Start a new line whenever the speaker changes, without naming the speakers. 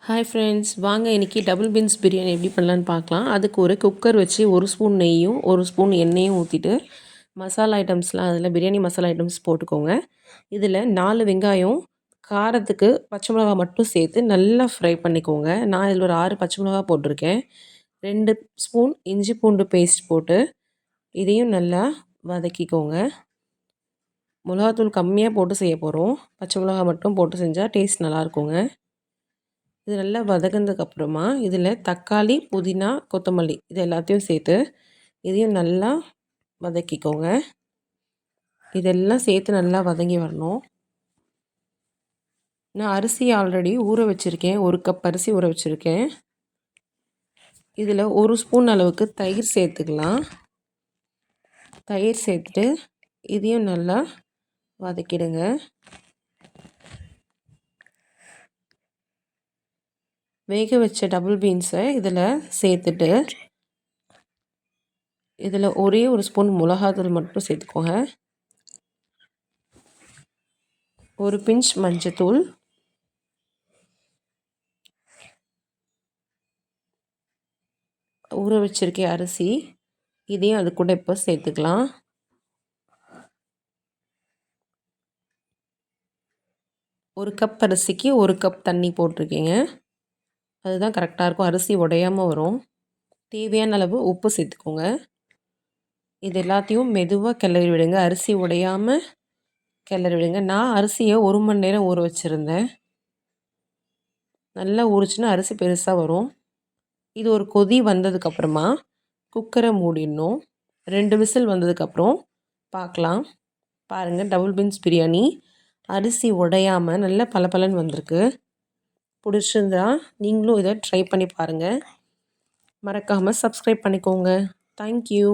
Hi friends, வாங்க இன்றைக்கி double beans biryani எப்படி பண்ணலான்னு பார்க்கலாம். அதுக்கு ஒரு குக்கர் வச்சு 1 ஸ்பூன் நெய்யும் 1 ஸ்பூன் எண்ணெயும் ஊற்றிட்டு மசாலா ஐட்டம்ஸ்லாம் அதில் பிரியாணி மசாலா ஐட்டம்ஸ் போட்டுக்கோங்க. இதில் 4 வெங்காயம், காரத்துக்கு பச்சை மிளகா மட்டும் சேர்த்து நல்லா ஃப்ரை பண்ணிக்கோங்க. நான் இதில் ஒரு 6 பச்சை மிளகா போட்டிருக்கேன். 2 ஸ்பூன் இஞ்சி பூண்டு பேஸ்ட் போட்டு இதையும் நல்லா வதக்கிக்கோங்க. மிளகாத்தூள் கம்மியாக போட்டு செய்ய போகிறோம். பச்சை மிளகா மட்டும் போட்டு செஞ்சால் டேஸ்ட் நல்லாயிருக்குங்க. இது நல்லா வதங்கினதுக்கப்புறமா இதில் தக்காளி, புதினா, கொத்தமல்லி இது எல்லாத்தையும் சேர்த்து இதையும் நல்லா வதக்கிக்கோங்க. இதெல்லாம் சேர்த்து நல்லா வதங்கி வரணும். நான் அரிசி ஆல்ரெடி ஊற வச்சுருக்கேன். 1 கப் அரிசி ஊற வச்சுருக்கேன். இதில் 1 ஸ்பூன் அளவுக்கு தயிர் சேர்த்துக்கலாம். தயிர் சேர்த்துட்டு இதையும் நல்லா வதக்கிடுங்க. வேக வச்ச டபுள் பீன்ஸை இதில் சேர்த்துட்டு இதில் ஒரே 1 ஸ்பூன் மிளகாத்தூள் மட்டும் சேர்த்துக்கோங்க. 1 பிஞ்ச் மஞ்சத்தூள், ஊற வச்சிருக்கேன் அரிசி, இதையும் அது கூட இப்போ சேர்த்துக்கலாம். ஒரு கப் அரிசிக்கு 1 கப் தண்ணி போட்டிருக்கேங்க. அதுதான் கரெக்டாக இருக்கும். அரிசி உடையாமல் வரும். தேவையான அளவு உப்பு சேர்த்துக்கோங்க. இது எல்லாத்தையும் மெதுவாக கிளறி விடுங்க. அரிசி உடையாமல் கிளறி விடுங்க. நான் அரிசியை 1 மணி நேரம் ஊற வச்சுருந்தேன். நல்லா ஊறிச்சுன்னா அரிசி பெருசாக வரும். இது ஒரு கொதி வந்ததுக்கப்புறமா குக்கரை மூடிடணும். 2 விசில் வந்ததுக்கப்புறம் பார்க்கலாம். பாருங்கள், டபுள் பீன்ஸ் பிரியாணி அரிசி உடையாமல் நல்லா பளபளன்னு வந்திருக்கு. பிடிச்சிருந்தா நீங்களும் இதை ட்ரை பண்ணி பாருங்கள். மறக்காமல் சப்ஸ்கிரைப் பண்ணிக்கோங்க. தேங்க்யூ.